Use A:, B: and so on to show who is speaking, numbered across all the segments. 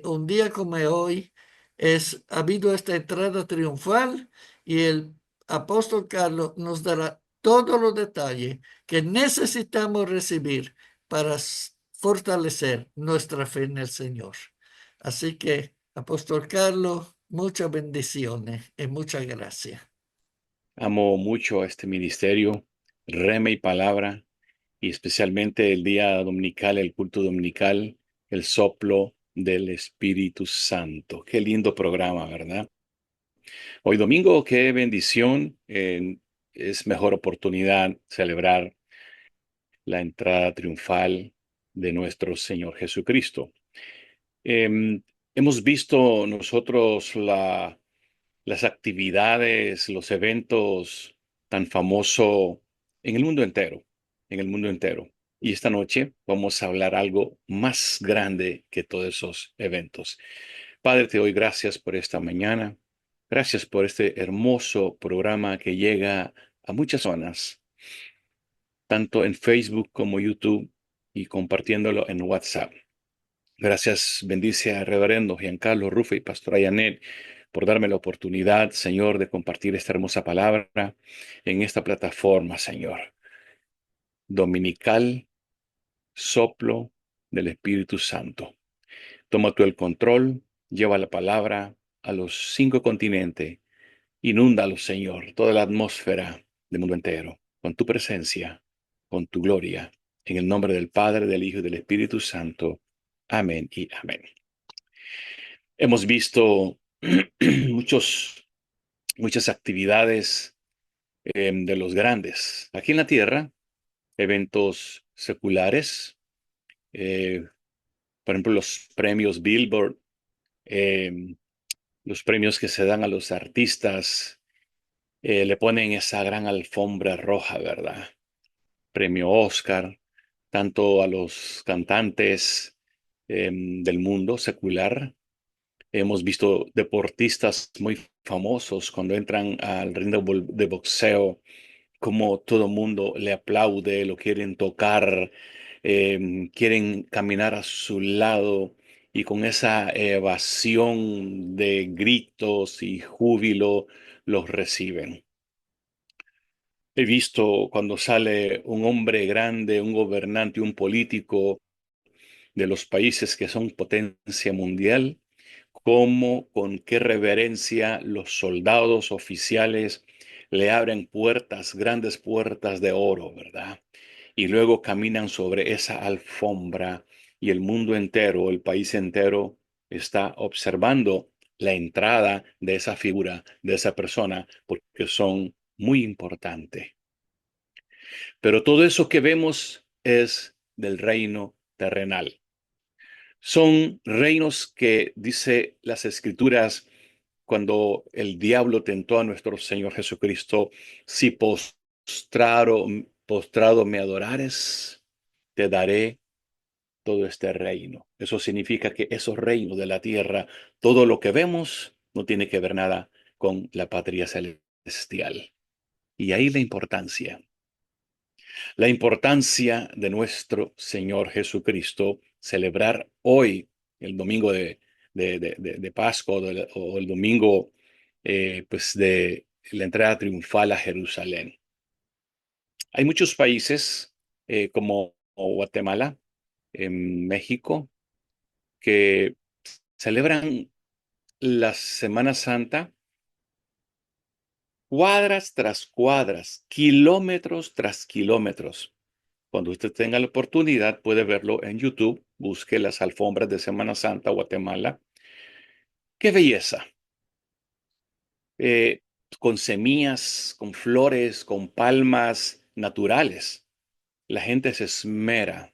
A: Un día como hoy ha habido esta entrada triunfal y el apóstol Carlos nos dará todos los detalles que necesitamos recibir para fortalecer nuestra fe en el Señor. Así que, apóstol Carlos, muchas bendiciones y muchas gracias.
B: Amo mucho este ministerio, Rema y Palabra, y especialmente el día dominical, el culto dominical, el soplo del Espíritu Santo. Qué lindo programa, ¿verdad? Hoy domingo, qué bendición. Es mejor oportunidad celebrar la entrada triunfal de nuestro Señor Jesucristo. Em, Hemos visto nosotros las actividades, los eventos tan famosos en el mundo entero, en el mundo entero. Y esta noche vamos a hablar algo más grande que todos esos eventos. Padre, te doy gracias por esta mañana. Gracias por este hermoso programa que llega a muchas zonas, tanto en Facebook como YouTube y compartiéndolo en WhatsApp. Gracias, bendice a Reverendo Giancarlo Rufe y Pastora Yanet por darme la oportunidad, Señor, de compartir esta hermosa palabra en esta plataforma, Señor. Dominical, soplo del Espíritu Santo. Toma tú el control, lleva la palabra a los 5 continentes, inúndalo, Señor, toda la atmósfera del mundo entero, con tu presencia, con tu gloria, en el nombre del Padre, del Hijo y del Espíritu Santo. Amén y amén. Hemos visto muchas actividades de los grandes. Aquí en la tierra, eventos seculares, eh, por ejemplo, los premios Billboard, em, los premios que se dan a los artistas, le ponen esa gran alfombra roja, ¿verdad? Premio Oscar, tanto a los cantantes del mundo secular. Hemos visto deportistas muy famosos cuando entran al ring de boxeo, como todo el mundo le aplaude, lo quieren tocar, quieren caminar a su lado y con esa evasión de gritos y júbilo los reciben. He visto cuando sale un hombre grande, un gobernante, un político de los países que son potencia mundial, cómo, con qué reverencia los soldados oficiales le abren puertas, grandes puertas de oro, ¿verdad? Y luego caminan sobre esa alfombra y el mundo entero, el país entero, está observando la entrada de esa figura, de esa persona, porque son muy importantes. Pero todo eso que vemos es del reino terrenal. Son reinos que, dice las Escrituras, cuando el diablo tentó a nuestro Señor Jesucristo, si postrado me adorares, te daré todo este reino. Eso significa que esos reinos de la tierra, todo lo que vemos, no tiene que ver nada con la patria celestial. Y ahí la importancia de nuestro Señor Jesucristo, celebrar hoy, el domingo de Pascua o el domingo pues de la entrada triunfal a Jerusalén. Hay muchos países como Guatemala, en México, que celebran la Semana Santa cuadras tras cuadras, kilómetros tras kilómetros. Cuando usted tenga la oportunidad, puede verlo en YouTube. Busque las alfombras de Semana Santa, Guatemala. ¡Qué belleza! Eh, con semillas, con flores, con palmas naturales. La gente se esmera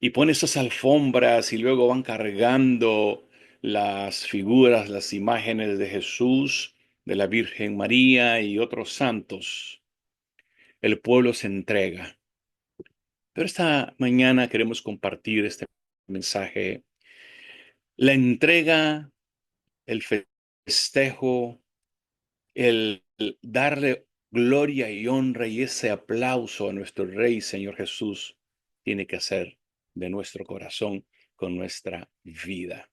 B: y pone esas alfombras y luego van cargando las figuras, las imágenes de Jesús, de la Virgen María y otros santos. El pueblo se entrega. Pero esta mañana queremos compartir este mensaje. La entrega, el festejo, el darle gloria y honra y ese aplauso a nuestro Rey, Señor Jesús, tiene que ser de nuestro corazón, con nuestra vida.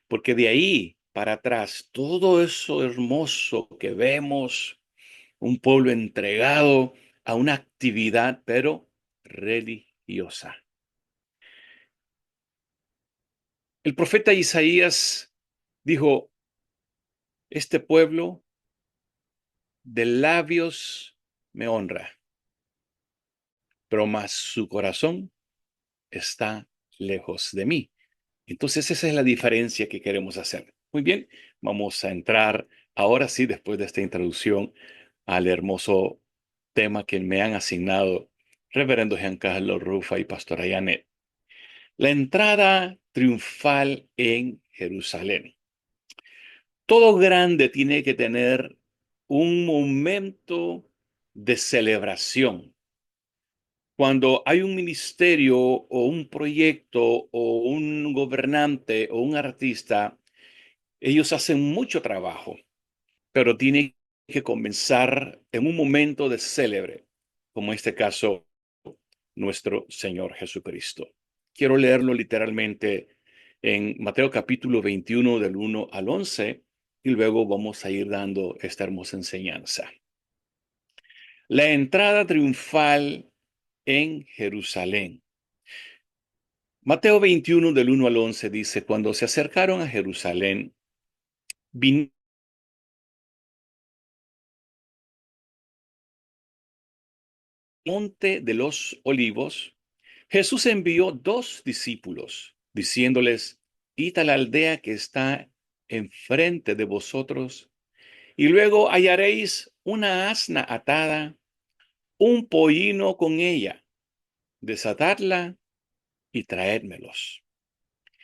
B: Porque de ahí para atrás, todo eso hermoso que vemos, un pueblo entregado a una actividad, pero religiosa. El profeta Isaías dijo, este pueblo de labios me honra, pero más su corazón está lejos de mí. Entonces esa es la diferencia que queremos hacer. Muy bien, vamos a entrar ahora sí, después de esta introducción, al hermoso tema que me han asignado Reverendo Giancarlo Rufa y Pastora Janet. La entrada triunfal en Jerusalén. Todo grande tiene que tener un momento de celebración. Cuando hay un ministerio o un proyecto o un gobernante o un artista, ellos hacen mucho trabajo, pero tiene que comenzar en un momento de célebre, como en este caso nuestro Señor Jesucristo. Quiero leerlo literalmente en Mateo capítulo 21 del 1 al 11 y luego vamos a ir dando esta hermosa enseñanza. La entrada triunfal en Jerusalén. Mateo 21 del 1 al 11 dice, cuando se acercaron a Jerusalén, vinieron Monte de los Olivos, Jesús envió 2 discípulos, diciéndoles, id a la aldea que está enfrente de vosotros, y luego hallaréis una asna atada, un pollino con ella, desatadla y traédmelos.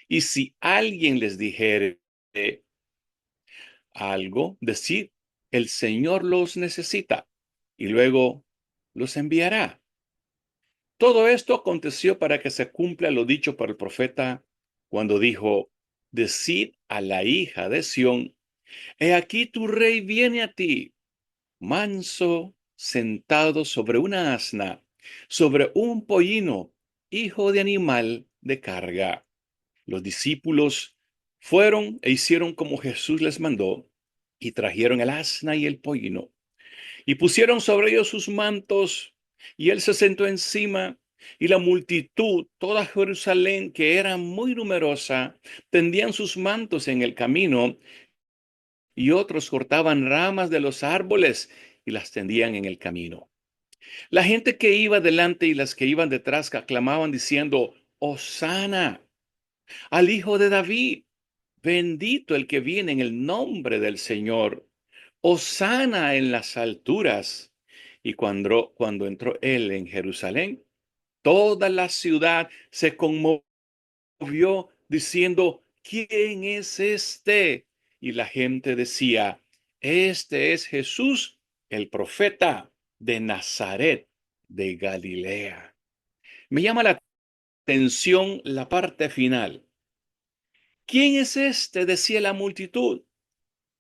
B: Y si alguien les dijere algo, decid, el Señor los necesita, y luego los enviará. Todo esto aconteció para que se cumpla lo dicho por el profeta cuando dijo, decid a la hija de Sión, he aquí tu rey viene a ti, manso, sentado sobre una asna, sobre un pollino, hijo de animal de carga. Los discípulos fueron e hicieron como Jesús les mandó, y trajeron el asna y el pollino, y pusieron sobre ellos sus mantos, y él se sentó encima, y la multitud, toda Jerusalén, que era muy numerosa, tendían sus mantos en el camino, y otros cortaban ramas de los árboles y las tendían en el camino. La gente que iba delante y las que iban detrás aclamaban diciendo, Hosana al Hijo de David, bendito el que viene en el nombre del Señor. Hosana en las alturas. Y cuando entró él en Jerusalén, toda la ciudad se conmovió diciendo, ¿quién es este? Y la gente decía, este es Jesús, el profeta de Nazaret de Galilea. Me llama la atención la parte final. ¿Quién es este? Decía la multitud.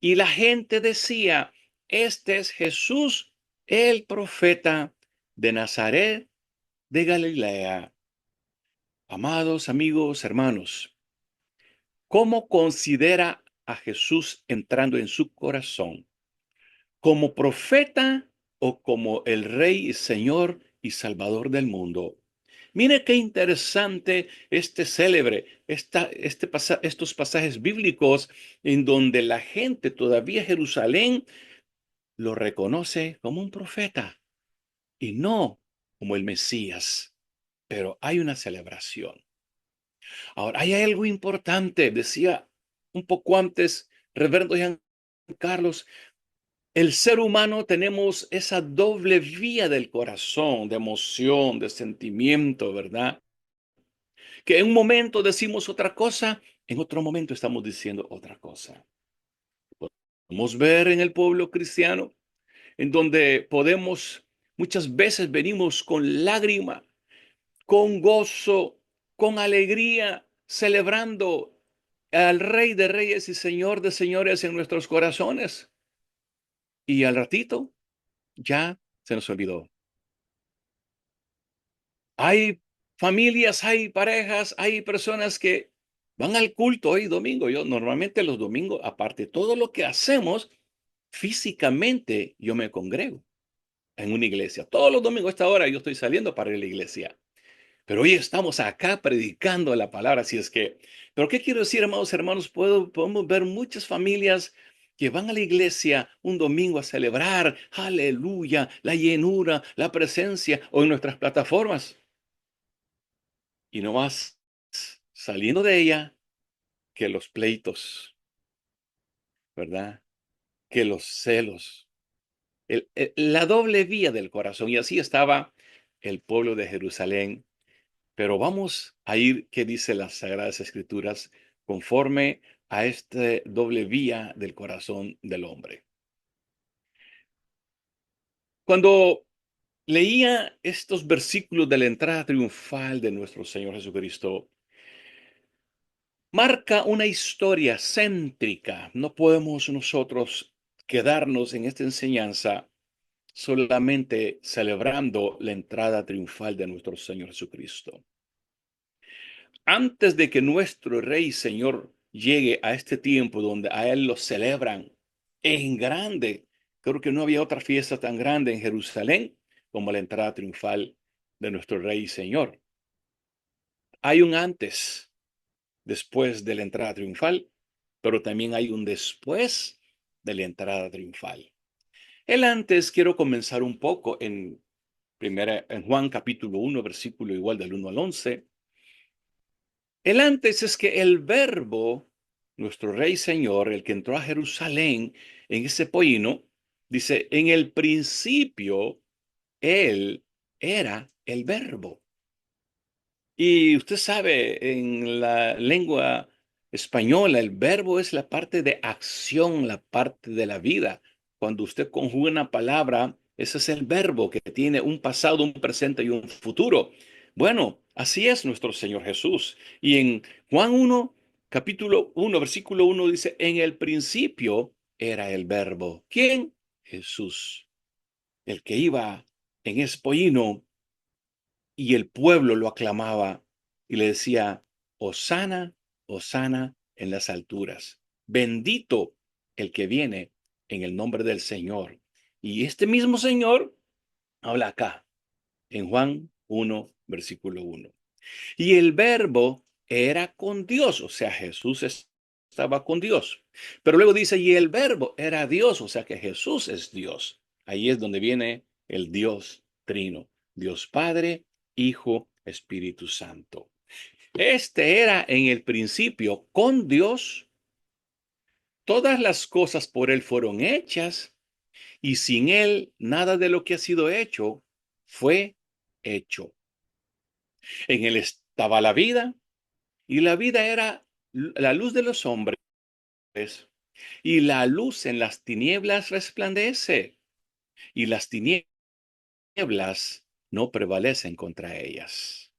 B: Y la gente decía, este es Jesús, el profeta de Nazaret de Galilea. Amados amigos, hermanos, ¿cómo considera a Jesús entrando en su corazón? ¿Como profeta o como el Rey y Señor y Salvador del mundo? Mire qué interesante este célebre, estos pasajes bíblicos en donde la gente todavía Jerusalén lo reconoce como un profeta y no como el Mesías. Pero hay una celebración. Ahora, hay algo importante, decía un poco antes, Reverendo Jean Carlos, el ser humano tenemos esa doble vía del corazón, de emoción, de sentimiento, ¿verdad? Que en un momento decimos otra cosa, en otro momento estamos diciendo otra cosa. Podemos ver en el pueblo cristiano, en donde muchas veces venimos con lágrima, con gozo, con alegría, celebrando al Rey de Reyes y Señor de Señores en nuestros corazones. Y al ratito ya se nos olvidó. Hay familias, hay parejas, hay personas que van al culto hoy domingo. Yo normalmente los domingos, aparte de todo lo que hacemos, físicamente yo me congrego en una iglesia. Todos los domingos a esta hora yo estoy saliendo para ir a la iglesia. Pero hoy estamos acá predicando la palabra, así es que, pero ¿qué quiero decir, amados hermanos? Podemos ver muchas familias que van a la iglesia un domingo a celebrar, aleluya, la llenura, la presencia, o en nuestras plataformas, y no más saliendo de ella que los pleitos, ¿verdad? Que los celos, la doble vía del corazón. Y así estaba el pueblo de Jerusalén. Pero vamos a ir, ¿qué dice las Sagradas Escrituras? Conforme a este doble vía del corazón del hombre. Cuando leía estos versículos de la entrada triunfal de nuestro Señor Jesucristo, marca una historia céntrica. No podemos nosotros quedarnos en esta enseñanza solamente celebrando la entrada triunfal de nuestro Señor Jesucristo. Antes de que nuestro Rey y Señor llegue a este tiempo donde a Él lo celebran en grande, creo que no había otra fiesta tan grande en Jerusalén como la entrada triunfal de nuestro Rey y Señor. Hay un antes, después de la entrada triunfal, pero también hay un después de la entrada triunfal. El antes quiero comenzar un poco en Juan capítulo 1, versículo igual del 1 al 11. El antes es que el verbo, nuestro Rey Señor, el que entró a Jerusalén en ese pollino, dice, en el principio, Él era el verbo. Y usted sabe, en la lengua española, el verbo es la parte de acción, la parte de la vida. Cuando usted conjuga una palabra, ese es el verbo que tiene un pasado, un presente y un futuro. Bueno, así es nuestro Señor Jesús. Y en Juan 1, capítulo 1, versículo 1 dice, en el principio era el verbo. ¿Quién? Jesús, el que iba en espollino y el pueblo lo aclamaba y le decía, Hosana, Hosana en las alturas. Bendito el que viene en el nombre del Señor. Y este mismo Señor habla acá, en Juan 1, versículo 1. Y el verbo era con Dios, o sea, estaba con Dios. Pero luego dice, y el verbo era Dios, o sea que Jesús es Dios. Ahí es donde viene el Dios trino, Dios Padre, Hijo, Espíritu Santo. Este era en el principio con Dios. Todas las cosas por Él fueron hechas y sin Él nada de lo que ha sido hecho fue hecho. En Él estaba la vida y la vida era la luz de los hombres, y la luz en las tinieblas resplandece, y las tinieblas no prevalecen contra ellas.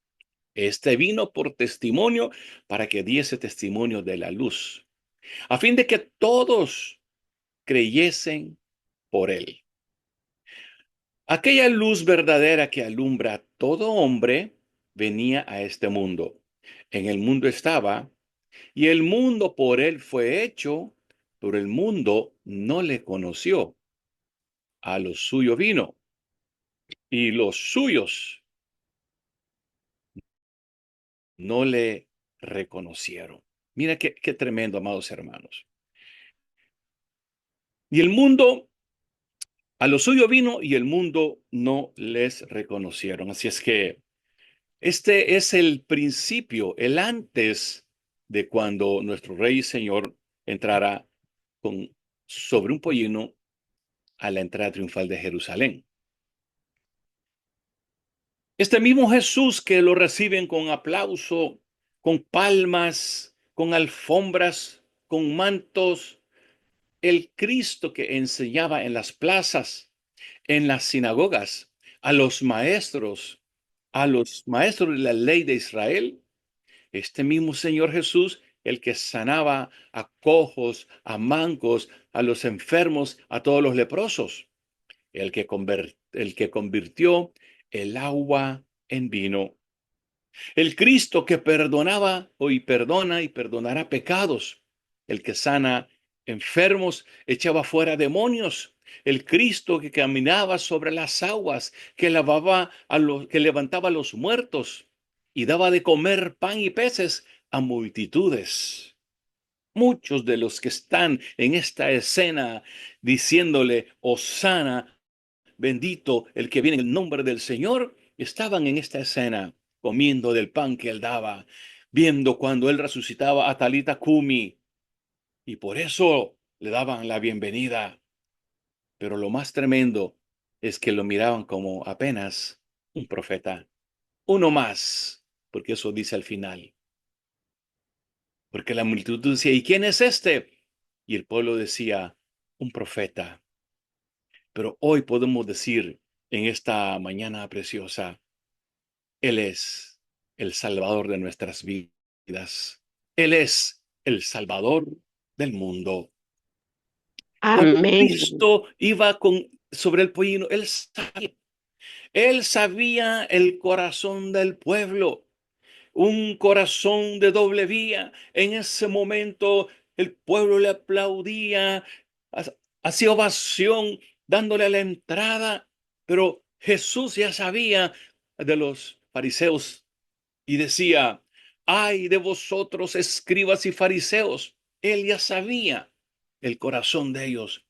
B: Este vino por testimonio para que diese testimonio de la luz, a fin de que todos creyesen por él. Aquella luz verdadera que alumbra a todo hombre venía a este mundo. En el mundo estaba, y el mundo por él fue hecho, pero el mundo no le conoció. A lo suyo vino, y los suyos no le reconocieron. Mira qué tremendo, amados hermanos. Y el mundo, a lo suyo vino, y el mundo no les reconocieron. Así es que este es el principio, el antes de cuando nuestro Rey y Señor entrara sobre un pollino a la entrada triunfal de Jerusalén. Este mismo Jesús que lo reciben con aplauso, con palmas, con alfombras, con mantos, el Cristo que enseñaba en las plazas, en las sinagogas, a los maestros de la ley de Israel, este mismo Señor Jesús, el que sanaba a cojos, a mancos, a los enfermos, a todos los leprosos, el que convirtió el agua en vino. El Cristo que perdonaba hoy perdona y perdonará pecados. El que sana enfermos, echaba fuera demonios. El Cristo que caminaba sobre las aguas, que lavaba a los, que levantaba a los muertos y daba de comer pan y peces a multitudes. Muchos de los que están en esta escena diciéndole, Hosana, bendito el que viene en el nombre del Señor, estaban en esta escena comiendo del pan que él daba, viendo cuando él resucitaba a Talita Kumi, y por eso le daban la bienvenida. Pero lo más tremendo es que lo miraban como apenas un profeta, uno más, porque eso dice al final. Porque la multitud decía, ¿y quién es este? Y el pueblo decía, un profeta. Pero hoy podemos decir en esta mañana preciosa, Él es el Salvador de nuestras vidas. Él es el Salvador del mundo. Cuando
C: Amén.
B: Cristo iba sobre el pollino, él sabía el corazón del pueblo, un corazón de doble vía. En ese momento el pueblo le aplaudía, hacía ovación, dándole la entrada, pero Jesús ya sabía de los fariseos y decía, ay de vosotros, escribas y fariseos. Él ya sabía el corazón de ellos,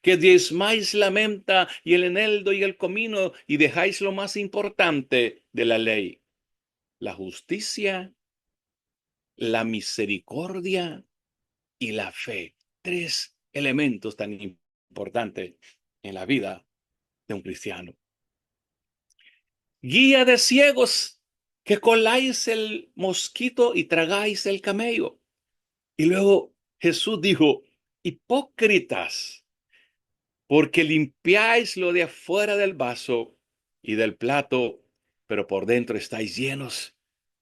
B: que diezmáis la menta y el eneldo y el comino y dejáis lo más importante de la ley, la justicia, la misericordia y la fe. Tres elementos tan importantes en la vida de un cristiano. Guía de ciegos, que coláis el mosquito y tragáis el camello. Y luego Jesús dijo, hipócritas, porque limpiáis lo de afuera del vaso y del plato, pero por dentro estáis llenos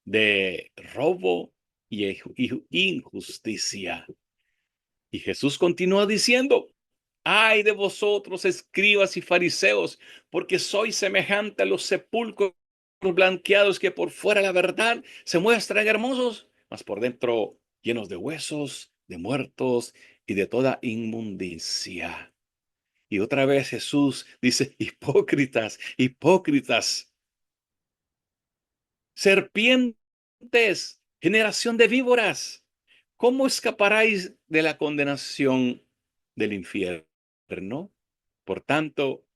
B: de robo y injusticia. Y Jesús continúa diciendo, ay de vosotros, escribas y fariseos, porque sois semejante a los sepulcros blanqueados que por fuera la verdad se muestran hermosos, mas por dentro llenos de huesos, de muertos y de toda inmundicia. Y otra vez Jesús dice, hipócritas, hipócritas, serpientes, generación de víboras, ¿cómo escaparáis de la condenación del infierno? Por tanto,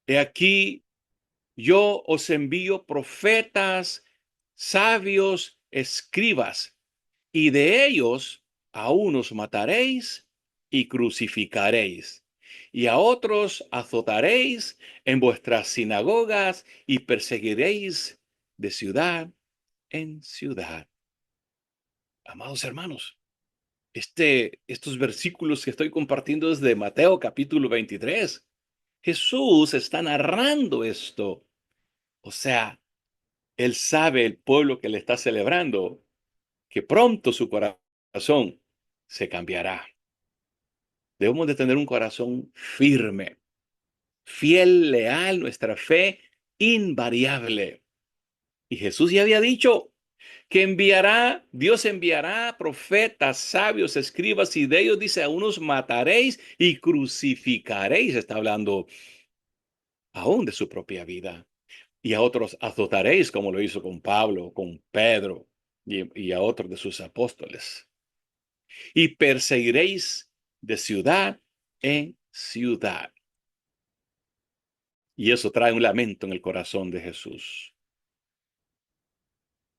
B: he aquí, yo os envío profetas, sabios, escribas, y de ellos a unos mataréis y crucificaréis, y a otros azotaréis en vuestras sinagogas y perseguiréis de ciudad en ciudad. Amados hermanos, estos versículos que estoy compartiendo es de Mateo capítulo 23. Jesús está narrando esto. O sea, él sabe el pueblo que le está celebrando, que pronto su corazón se cambiará. Debemos de tener un corazón firme, fiel, leal, nuestra fe invariable. Y Jesús ya había dicho que Dios enviará profetas, sabios, escribas, y de ellos dice, a unos mataréis y crucificaréis, está hablando aún de su propia vida, y a otros azotaréis, como lo hizo con Pablo, con Pedro y a otros de sus apóstoles, y perseguiréis de ciudad en ciudad. Y eso trae un lamento en el corazón de Jesús.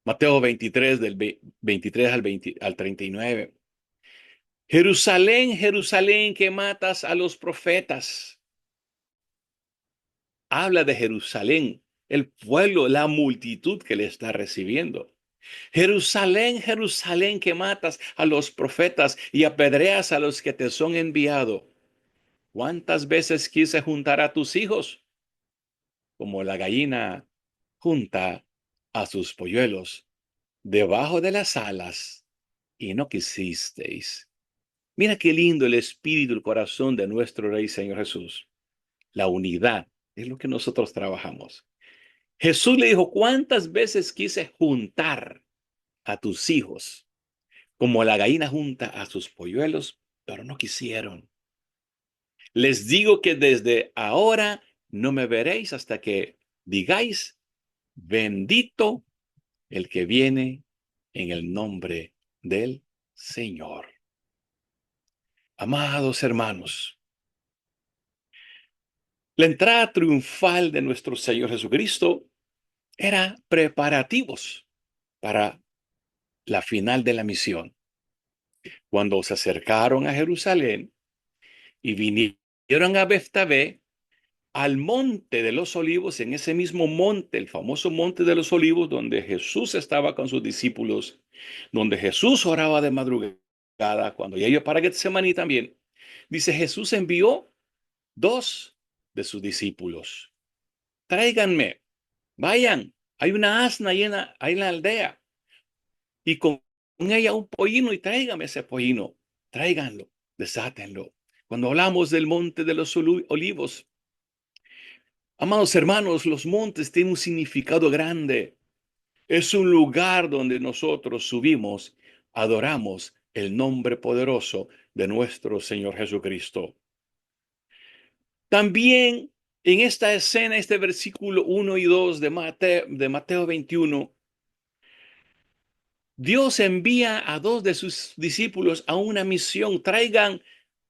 B: Mateo 23, del 23 al 39. Jerusalén, Jerusalén, que matas a los profetas. Habla de Jerusalén, el pueblo, la multitud que le está recibiendo. Jerusalén, Jerusalén, que matas a los profetas y apedreas a los que te son enviados. ¿Cuántas veces quise juntar a tus hijos? Como la gallina junta a sus polluelos debajo de las alas, y no quisisteis. Mira qué lindo el espíritu, el corazón de nuestro Rey Señor Jesús. La unidad es lo que nosotros trabajamos. Jesús le dijo, ¿cuántas veces quise juntar a tus hijos como la gallina junta a sus polluelos, pero no quisieron? Les digo que desde ahora no me veréis hasta que digáis, bendito el que viene en el nombre del Señor. Amados hermanos, la entrada triunfal de nuestro Señor Jesucristo era preparativos para la final de la misión. Cuando se acercaron a Jerusalén y vinieron a Beftabé, al monte de los olivos, en ese mismo monte, el famoso monte de los olivos, donde Jesús estaba con sus discípulos, donde Jesús oraba de madrugada, cuando ya iba para Getsemaní también, dice, Jesús envió dos de sus discípulos. Tráiganme, vayan, hay una asna ahí en la aldea, y con ella un pollino, y tráigame ese pollino, tráiganlo, desátenlo. Cuando hablamos del monte de los olivos, amados hermanos, los montes tienen un significado grande. Es un lugar donde nosotros subimos, adoramos el nombre poderoso de nuestro Señor Jesucristo. También en esta escena, este versículo 1 y 2 de Mateo 21, Dios envía a dos de sus discípulos a una misión. Traigan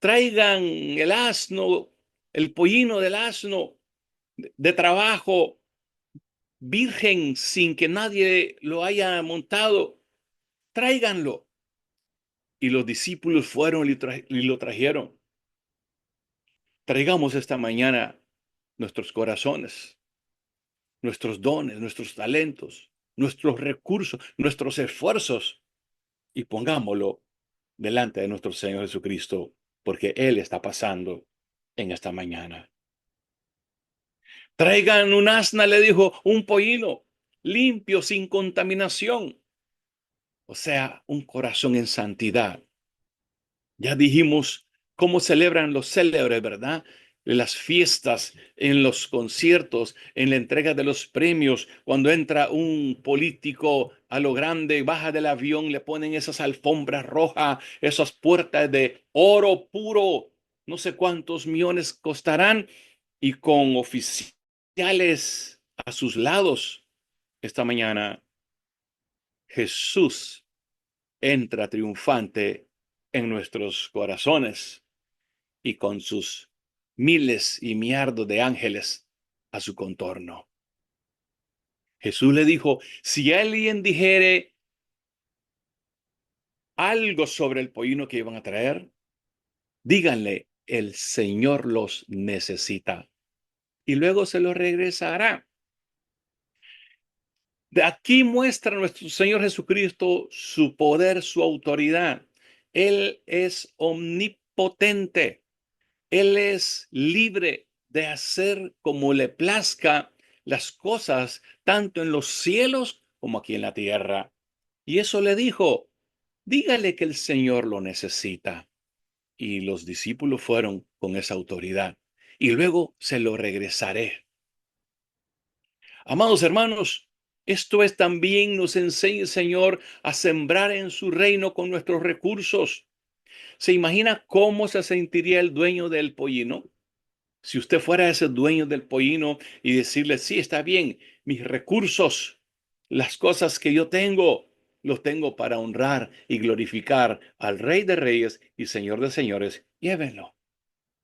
B: el asno, el pollino del asno de trabajo, virgen, sin que nadie lo haya montado. Tráiganlo. Y los discípulos fueron y lo trajeron. Traigamos esta mañana nuestros corazones, nuestros dones, nuestros talentos, nuestros recursos, nuestros esfuerzos, y pongámoslo delante de nuestro Señor Jesucristo, porque Él está pasando en esta mañana. Traigan un asna, le dijo, un pollino limpio, sin contaminación, o sea, un corazón en santidad. Ya dijimos cómo celebran los célebres, ¿verdad? En las fiestas, en los conciertos, en la entrega de los premios, cuando entra un político a lo grande, baja del avión, le ponen esas alfombras rojas, esas puertas de oro puro, no sé cuántos millones costarán, y con oficiales a sus lados. Esta mañana Jesús entra triunfante en nuestros corazones y con sus miles y millardos de ángeles a su contorno. Jesús le dijo, si alguien dijere algo sobre el pollino que iban a traer, díganle, el Señor los necesita y luego se los regresará. De aquí muestra nuestro Señor Jesucristo su poder, su autoridad. Él es omnipotente. Él es libre de hacer como le plazca las cosas, tanto en los cielos como aquí en la tierra. Y eso le dijo, dígale que el Señor lo necesita. Y los discípulos fueron con esa autoridad. Y luego se lo regresaré. Amados hermanos, esto es también nos enseña el Señor a sembrar en su reino con nuestros recursos. ¿Se imagina cómo se sentiría el dueño del pollino? Si usted fuera ese dueño del pollino y decirle, sí, está bien, mis recursos, las cosas que yo tengo, los tengo para honrar y glorificar al Rey de Reyes y Señor de Señores, llévenlo,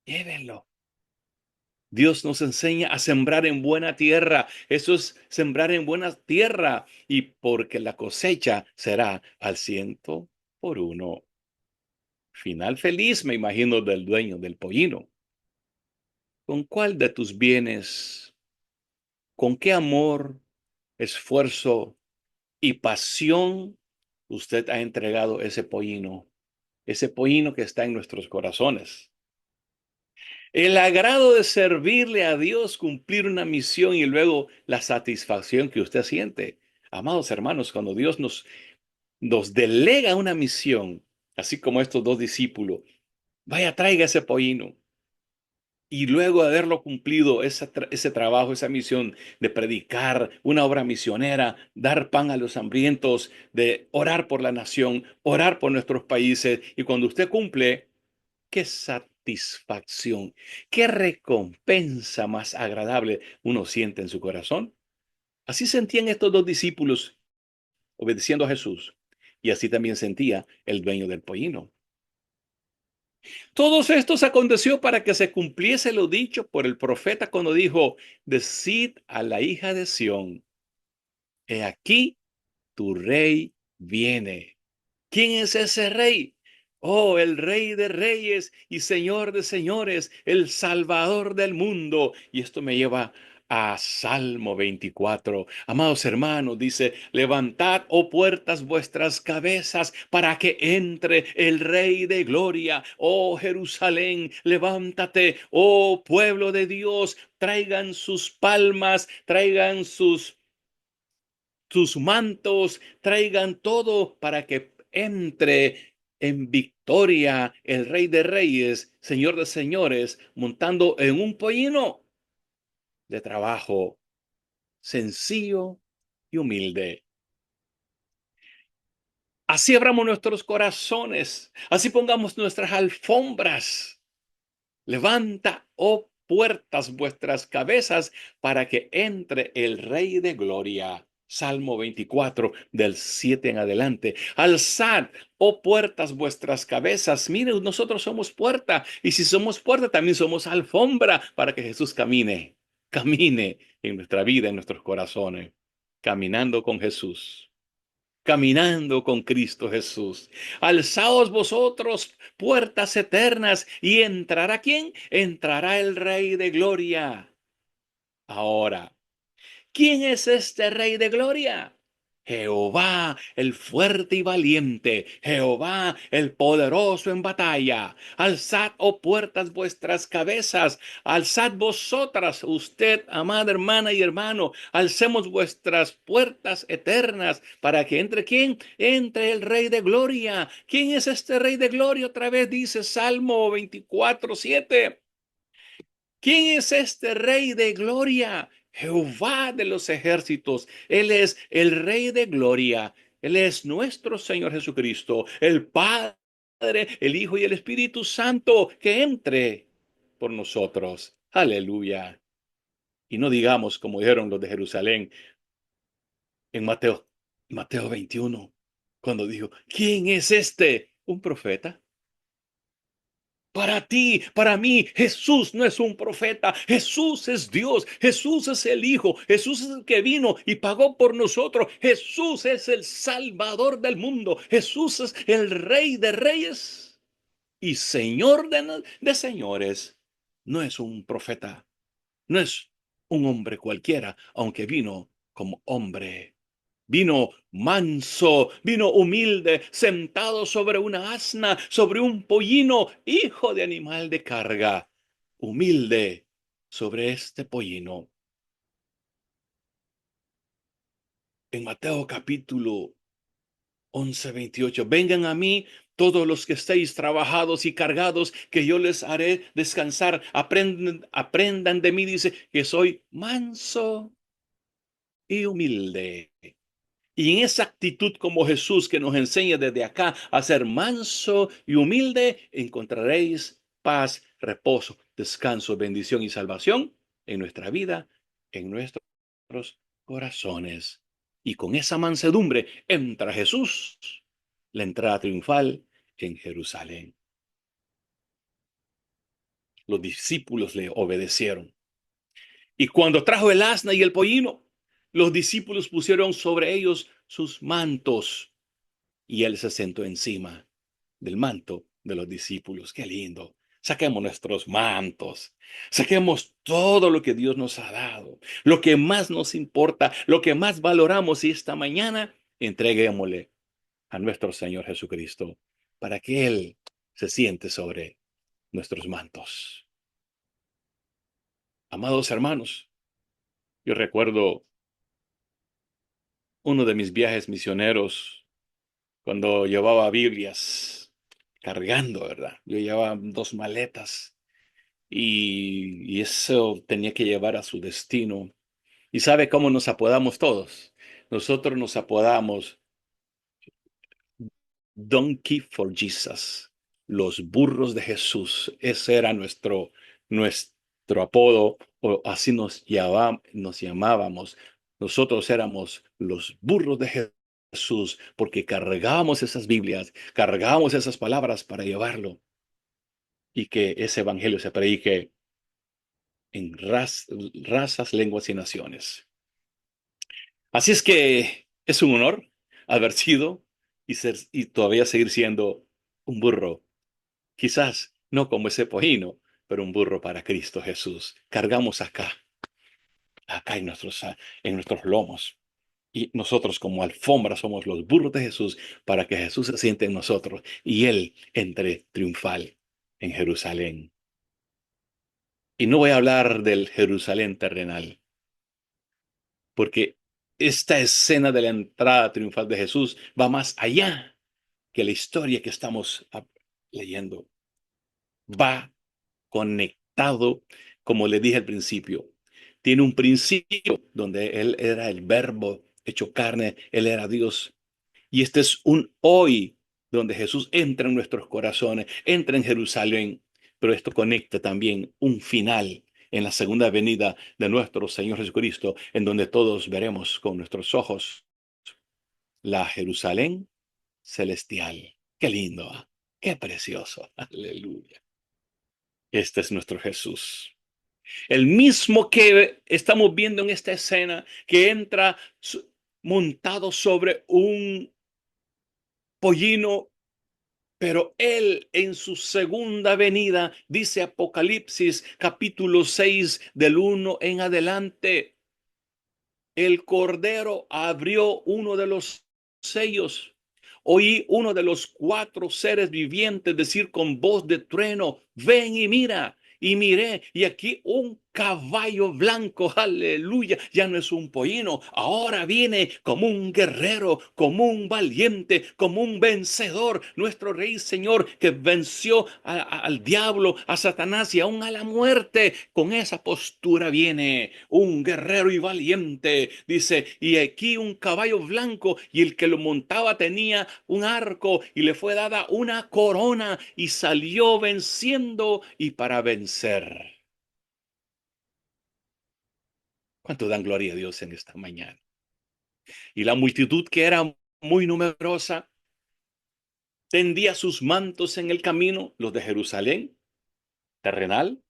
B: llévenlo. Dios nos enseña a sembrar en buena tierra. Eso es sembrar en buena tierra. Y porque la cosecha será al 100 por 1. Final feliz, me imagino, del dueño del pollino. ¿Con cuál de tus bienes, con qué amor, esfuerzo y pasión usted ha entregado ese pollino? Ese pollino que está en nuestros corazones. El agrado de servirle a Dios, cumplir una misión y luego la satisfacción que usted siente. Amados hermanos, cuando Dios nos delega una misión, así como estos dos discípulos, vaya, traiga ese pollino. Y luego de haberlo cumplido, ese trabajo, esa misión de predicar, una obra misionera, dar pan a los hambrientos, de orar por la nación, orar por nuestros países. Y cuando usted cumple, qué satisfacción, qué recompensa más agradable uno siente en su corazón. Así sentían estos dos discípulos obedeciendo a Jesús. Y así también sentía el dueño del pollino. Todos estos aconteció para que se cumpliese lo dicho por el profeta cuando dijo: Decid a la hija de Sión, he aquí tu rey viene. ¿Quién es ese rey? Oh, el rey de reyes y señor de señores, el salvador del mundo. Y esto me lleva a Salmo 24. Amados hermanos, dice: levantad, oh puertas, vuestras cabezas para que entre el rey de gloria. Oh Jerusalén, levántate, oh pueblo de Dios, traigan sus palmas, traigan sus mantos, traigan todo para que entre en victoria el Rey de Reyes, Señor de Señores, montando en un pollino de trabajo sencillo y humilde. Así abramos nuestros corazones, así pongamos nuestras alfombras. Levanta, oh puertas, vuestras cabezas para que entre el Rey de Gloria. Salmo 24, del 7 en adelante. Alzad, oh puertas, vuestras cabezas. Miren, nosotros somos puerta. Y si somos puerta, también somos alfombra para que Jesús camine en nuestra vida, en nuestros corazones. Caminando con Jesús. Caminando con Cristo Jesús. Alzaos vosotros, puertas eternas, y entrará ¿quién? Entrará el Rey de Gloria. Ahora, ¿quién es este Rey de Gloria? Jehová, el fuerte y valiente, Jehová, el poderoso en batalla. Alzad, oh puertas, vuestras cabezas, alzad vosotras, usted, amada hermana y hermano, alcemos vuestras puertas eternas para que entre ¿quién? Entre el Rey de Gloria. ¿Quién es este Rey de Gloria? Otra vez dice Salmo 24:7. ¿Quién es este Rey de Gloria? Jehová de los ejércitos. Él es el Rey de Gloria. Él es nuestro Señor Jesucristo, el Padre, el Hijo y el Espíritu Santo, que entre por nosotros. Aleluya. Y no digamos como dijeron los de Jerusalén en Mateo 21, cuando dijo: ¿quién es este? ¿Un profeta? Para ti, para mí, Jesús no es un profeta, Jesús es Dios, Jesús es el Hijo, Jesús es el que vino y pagó por nosotros, Jesús es el Salvador del mundo, Jesús es el Rey de Reyes y Señor de señores. No es un profeta, no es un hombre cualquiera, aunque vino como hombre. Vino manso, vino humilde, sentado sobre una asna, sobre un pollino, hijo de animal de carga. Humilde sobre este pollino. En Mateo capítulo 11:28. Vengan a mí todos los que estéis trabajados y cargados, que yo les haré descansar. Aprendan de mí, dice, que soy manso y humilde. Y en esa actitud como Jesús, que nos enseña desde acá a ser manso y humilde, encontraréis paz, reposo, descanso, bendición y salvación en nuestra vida, en nuestros corazones. Y con esa mansedumbre entra Jesús, la entrada triunfal en Jerusalén. Los discípulos le obedecieron. Y cuando trajo el asna y el pollino, los discípulos pusieron sobre ellos sus mantos. Y él se sentó encima del manto de los discípulos. Qué lindo. Saquemos nuestros mantos. Saquemos todo lo que Dios nos ha dado. Lo que más nos importa, lo que más valoramos. Y esta mañana entreguémosle a nuestro Señor Jesucristo para que Él se siente sobre nuestros mantos. Amados hermanos, yo recuerdo uno de mis viajes misioneros cuando llevaba Biblias cargando, ¿verdad? Yo llevaba 2 maletas y eso tenía que llevar a su destino. ¿Y sabe cómo nos apodamos todos? Nosotros nos apodamos Donkey for Jesus, los burros de Jesús. Ese era nuestro apodo, o así nos llamábamos. Nosotros éramos los burros de Jesús porque cargábamos esas Biblias, cargábamos esas palabras para llevarlo y que ese evangelio se predique en razas, lenguas y naciones. Así es que es un honor haber sido y todavía seguir siendo un burro. Quizás no como ese pollino, pero un burro para Cristo Jesús. Cargamos acá en nuestros lomos. Y nosotros como alfombra somos los burros de Jesús para que Jesús se siente en nosotros y Él entre triunfal en Jerusalén. Y no voy a hablar del Jerusalén terrenal, porque esta escena de la entrada triunfal de Jesús va más allá que la historia que estamos leyendo. Va conectado, como le dije al principio. Tiene un principio donde Él era el verbo hecho carne, Él era Dios. Y este es un hoy donde Jesús entra en nuestros corazones, entra en Jerusalén, pero esto conecta también un final en la segunda venida de nuestro Señor Jesucristo, en donde todos veremos con nuestros ojos la Jerusalén celestial. Qué lindo, ¿ah? Qué precioso. Aleluya. Este es nuestro Jesús. El mismo que estamos viendo en esta escena, que entra montado sobre un pollino, pero él en su segunda venida, dice Apocalipsis capítulo 6 del 1 en adelante, el Cordero abrió uno de los sellos. Oí uno de los cuatro seres vivientes decir con voz de trueno, ven y mira. Y miré, y aquí un caballo blanco, aleluya, ya no es un pollino, ahora viene como un guerrero, como un valiente, como un vencedor, nuestro Rey Señor que venció al diablo, a Satanás y aún a la muerte. Con esa postura viene un guerrero y valiente, dice, y aquí un caballo blanco, y el que lo montaba tenía un arco y le fue dada una corona y salió venciendo y para vencer. ¿Cuánto dan gloria a Dios en esta mañana? Y la multitud, que era muy numerosa, tendía sus mantos en el camino, los de Jerusalén terrenal,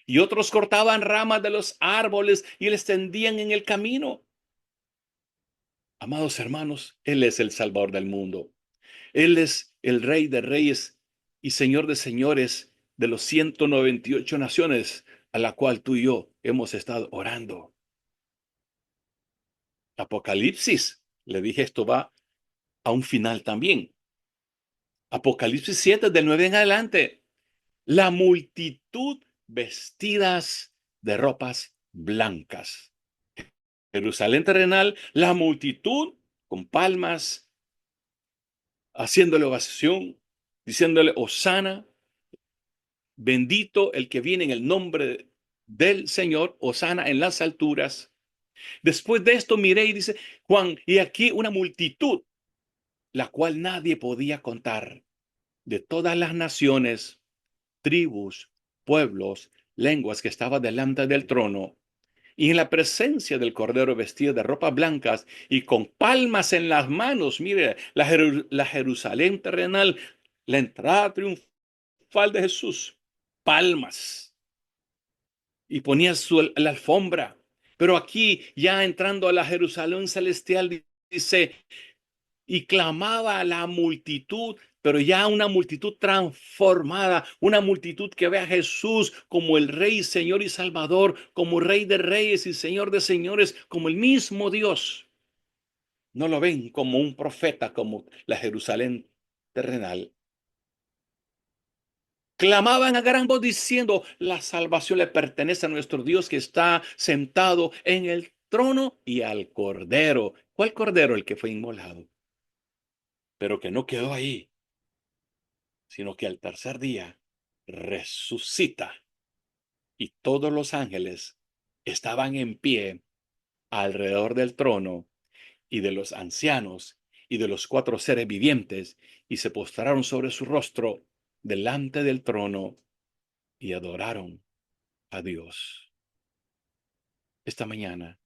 B: y otros cortaban ramas de los árboles y les tendían en el camino. Amados hermanos, Él es el Salvador del mundo. Él es el Rey de Reyes y Señor de Señores de los 198 naciones a la cual tú y yo hemos estado orando. Apocalipsis, le dije, esto va a un final también. Apocalipsis 7 del 9 en adelante. La multitud vestidas de ropas blancas. Jerusalén terrenal, la multitud con palmas, haciéndole ovación, diciéndole Hosana, bendito el que viene en el nombre del Señor, Hosana en las alturas. Después de esto miré y dice Juan, y aquí una multitud, la cual nadie podía contar, de todas las naciones, tribus, pueblos, lenguas que estaban delante del trono, y en la presencia del Cordero vestido de ropas blancas y con palmas en las manos. Mire, la Jerusalén terrenal, la entrada triunfal de Jesús, palmas, y ponía la alfombra. Pero aquí, ya entrando a la Jerusalén celestial, dice, y clamaba a la multitud, pero ya una multitud transformada, una multitud que ve a Jesús como el Rey, Señor y Salvador, como Rey de Reyes y Señor de Señores, como el mismo Dios. No lo ven como un profeta, como la Jerusalén terrenal. Clamaban a gran voz diciendo, la salvación le pertenece a nuestro Dios que está sentado en el trono y al Cordero. ¿Cuál Cordero? El que fue inmolado. Pero que no quedó ahí, sino que al tercer día resucita y todos los ángeles estaban en pie alrededor del trono y de los ancianos y de los cuatro seres vivientes, y se postraron sobre su rostro delante del trono y adoraron a Dios. Esta mañana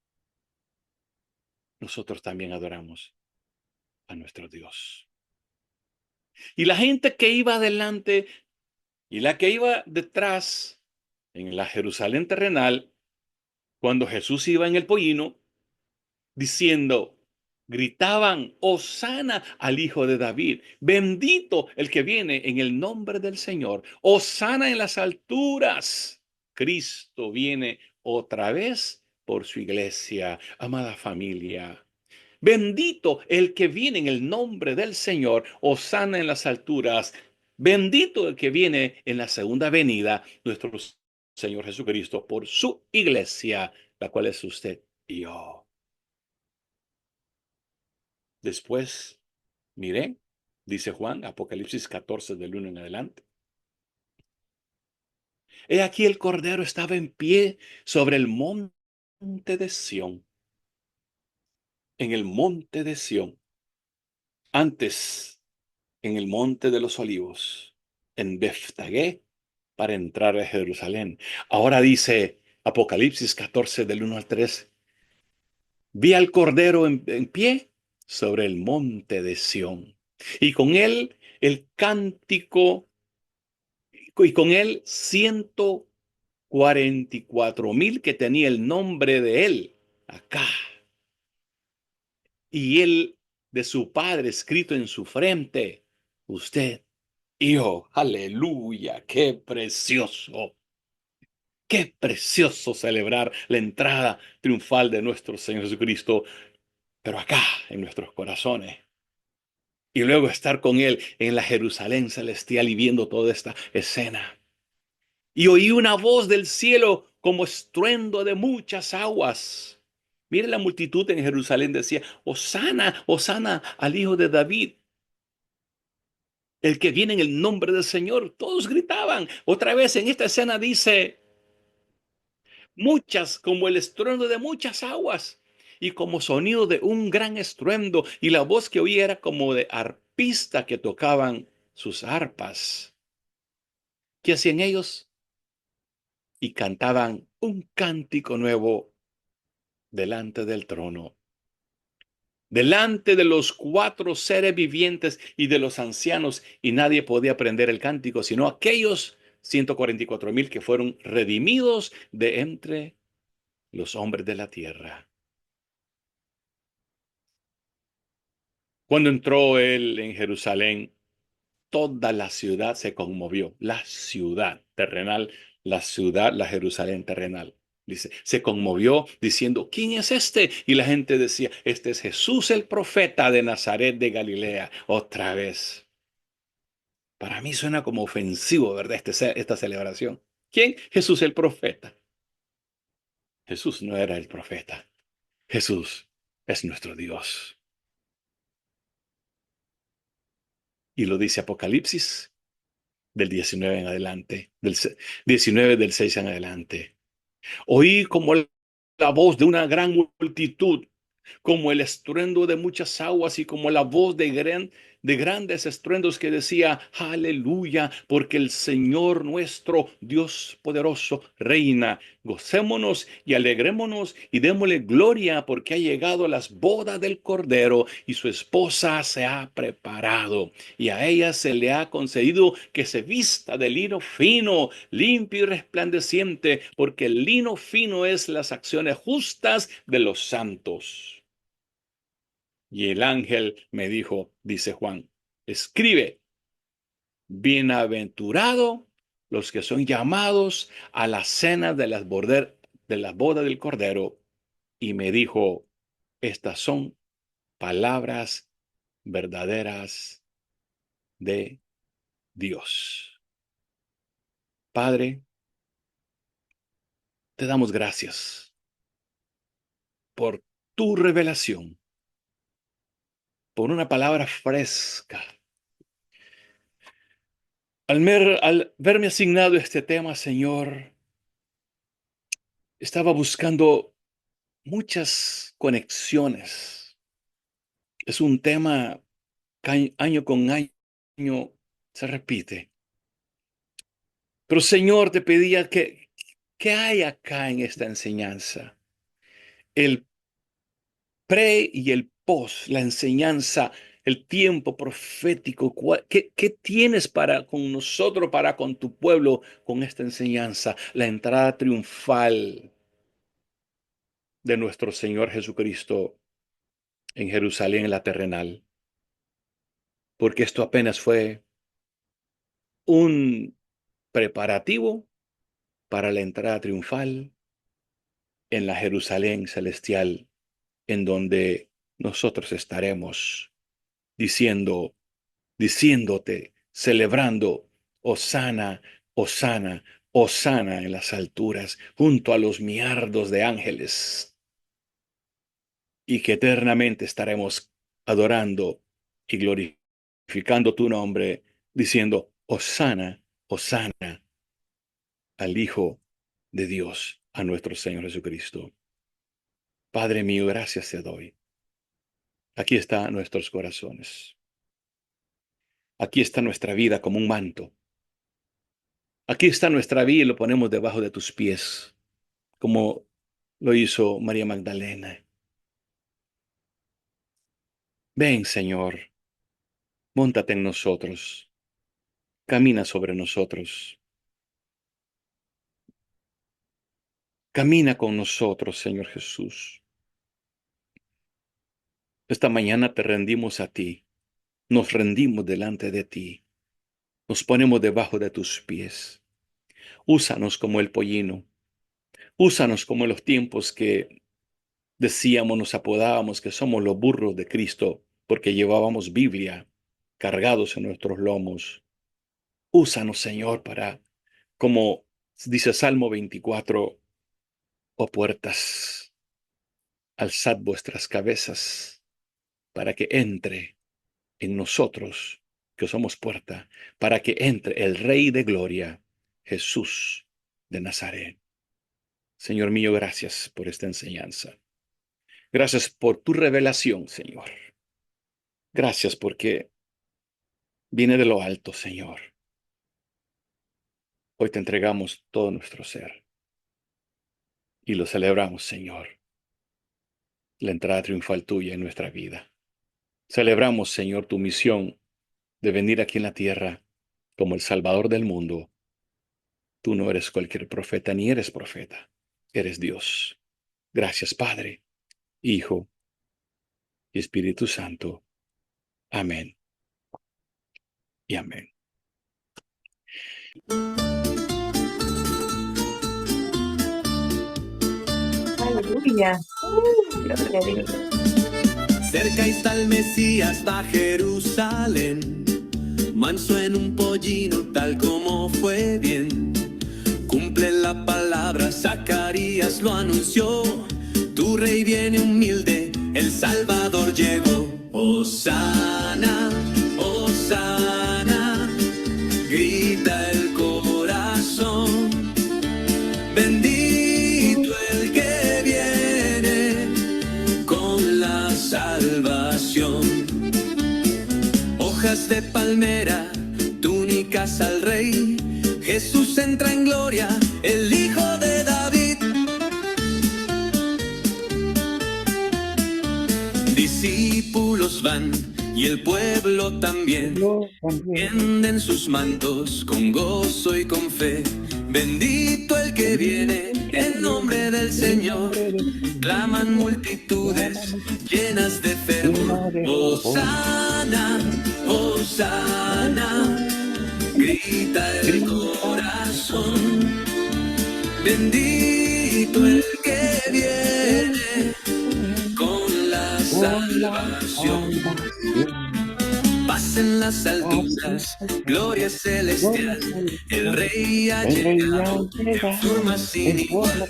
B: nosotros también adoramos a nuestro Dios. Y la gente que iba adelante y la que iba detrás en la Jerusalén terrenal, cuando Jesús iba en el pollino, diciendo, gritaban, Hosana al Hijo de David, bendito el que viene en el nombre del Señor, Hosana en las alturas. Cristo viene otra vez por su iglesia, amada familia. Bendito el que viene en el nombre del Señor, hosana en las alturas. Bendito el que viene en la segunda venida, nuestro Señor Jesucristo, por su iglesia, la cual es usted y yo. Después, miré, dice Juan, Apocalipsis 14 del 1 en adelante. He aquí el Cordero estaba en pie sobre el monte de Sión, en el monte de Sión. Antes en el monte de los olivos, en Beftagé, para entrar a Jerusalén. Ahora dice Apocalipsis 14 del 1 al 3, vi al Cordero en pie sobre el monte de Sión, y con él el cántico, y con él 144,000 que tenía el nombre de él acá, y él de su padre escrito en su frente, usted. Hijo, aleluya, qué precioso. Qué precioso celebrar la entrada triunfal de nuestro Señor Jesucristo, pero acá, en nuestros corazones. Y luego estar con Él en la Jerusalén celestial y viendo toda esta escena. Y oí una voz del cielo como estruendo de muchas aguas. Mire la multitud en Jerusalén decía, Hosana, Hosana al Hijo de David. El que viene en el nombre del Señor. Todos gritaban. Otra vez en esta escena dice, muchas, como el estruendo de muchas aguas y como sonido de un gran estruendo. Y la voz que oí era como de arpista que tocaban sus arpas. ¿Qué hacían ellos? Y cantaban un cántico nuevo delante del trono, delante de los cuatro seres vivientes y de los ancianos, y nadie podía aprender el cántico, sino aquellos 144,000 que fueron redimidos de entre los hombres de la tierra. Cuando entró él en Jerusalén, toda la ciudad se conmovió. La ciudad terrenal, la ciudad, la Jerusalén terrenal. Dice, se conmovió diciendo, ¿quién es este? Y la gente decía, este es Jesús el profeta de Nazaret de Galilea. Otra vez. Para mí suena como ofensivo, ¿verdad? Esta celebración. ¿Quién? Jesús el profeta. Jesús no era el profeta. Jesús es nuestro Dios. Y lo dice Apocalipsis del 19 en adelante, 19 del 6 en adelante. Oí como la voz de una gran multitud, como el estruendo de muchas aguas y como la voz de grandes estruendos que decía, aleluya, porque el Señor nuestro Dios poderoso reina. Gocémonos y alegrémonos y démosle gloria porque ha llegado a las bodas del Cordero y su esposa se ha preparado y a ella se le ha concedido que se vista de lino fino, limpio y resplandeciente, porque el lino fino es las acciones justas de los santos. Y el ángel me dijo, dice Juan, escribe, bienaventurado los que son llamados a la cena de la boda del Cordero. Y me dijo, estas son palabras verdaderas de Dios. Padre, te damos gracias por tu revelación, por una palabra fresca. Al verme asignado este tema, Señor, estaba buscando muchas conexiones. Es un tema que año con año se repite. Pero Señor, te pedía ¿qué hay acá en esta enseñanza? El pre y el post, la enseñanza, el tiempo profético. ¿Qué tienes para con nosotros, para con tu pueblo, con esta enseñanza? La entrada triunfal de nuestro Señor Jesucristo en Jerusalén, la terrenal. Porque esto apenas fue un preparativo para la entrada triunfal en la Jerusalén celestial, en donde nosotros estaremos diciendo, diciéndote, celebrando, Hosana, Hosana, Hosana en las alturas, junto a los miardos de ángeles, y que eternamente estaremos adorando y glorificando tu nombre, diciendo, Hosana, Hosana al Hijo de Dios, a nuestro Señor Jesucristo. Padre mío, gracias te doy. Aquí están nuestros corazones. Aquí está nuestra vida como un manto. Aquí está nuestra vida y lo ponemos debajo de tus pies, como lo hizo María Magdalena. Ven, Señor, móntate en nosotros, camina sobre nosotros. Camina con nosotros, Señor Jesús. Esta mañana te rendimos a ti, nos rendimos delante de ti, nos ponemos debajo de tus pies. Úsanos como el pollino, úsanos como en los tiempos que decíamos, nos apodábamos que somos los burros de Cristo, porque llevábamos Biblia cargados en nuestros lomos. Úsanos, Señor, para, como dice Salmo 24, oh puertas, alzad vuestras cabezas, para que entre en nosotros, que somos puerta, para que entre el Rey de Gloria, Jesús de Nazaret. Señor mío, gracias por esta enseñanza. Gracias por tu revelación, Señor. Gracias porque viene de lo alto, Señor. Hoy te entregamos todo nuestro ser y lo celebramos, Señor, la entrada triunfal tuya en nuestra vida. Celebramos, Señor, tu misión de venir aquí en la tierra como el Salvador del mundo. Tú no eres cualquier profeta ni eres profeta, eres Dios. Gracias, Padre, Hijo y Espíritu Santo. Amén y amén.
C: Aleluya. Gloria a Dios.
D: Cerca está el Mesías, va a Jerusalén, manso en un pollino, tal como fue bien. Cumple la palabra, Zacarías lo anunció. Tu rey viene humilde, el Salvador llegó. Hosana, Hosana, grita el corazón. Bendito el que viene con la salvación. Hojas de palmera, túnicas al rey. Jesús entra en gloria, el Hijo de David. Discípulos van y el pueblo también. Tienden sus mantos con gozo y con fe. Bendito el que viene en nombre del Señor. Claman multitudes llenas de fervor. Hosana, Hosana, grita el corazón. Bendito el que viene con la salvación. Paz en las alturas, gloria celestial, el Rey ha llegado en forma sin igual.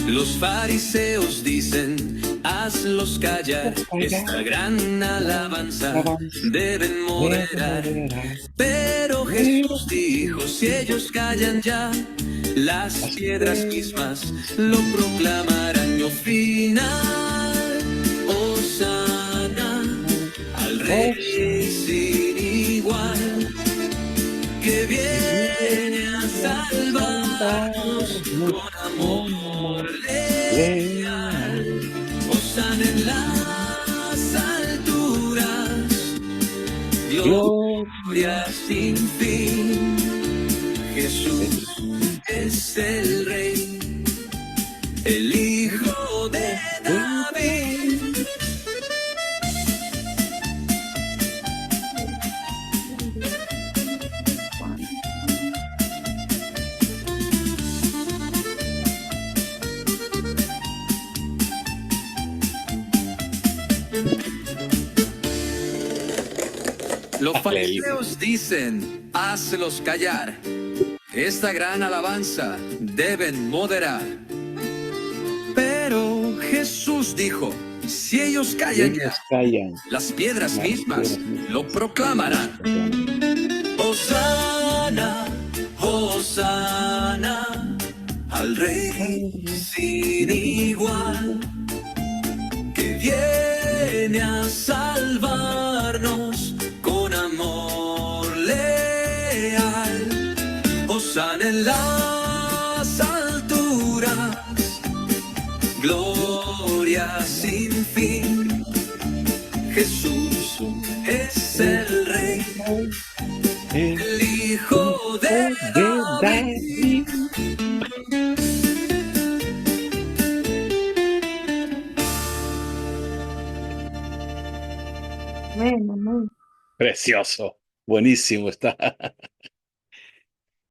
D: Los fariseos dicen hazlos callar. Esta gran alabanza deben moderar. Pero Jesús dijo, si ellos callan ya, las piedras mismas lo proclamarán. Yo final, Hosana, al Rey sin igual, que viene a salvarnos con amor leal. Hosana en las alturas, gloria sin fin. Jesús es el Rey, el Hijo de David. Los fariseos dicen, hazlos callar. Esta gran alabanza deben moderar. Pero Jesús dijo, si ellos callan
B: Ellos
D: ya,
B: callan.
D: las piedras mismas lo proclamarán. Hosana, Hosana, al Rey sin igual, que viene a salvarnos con amor leal. Hosana en las alturas, gloria sin fin. Jesús es el Rey, el Hijo de David.
C: Amén, amén.
B: Precioso. Buenísimo está.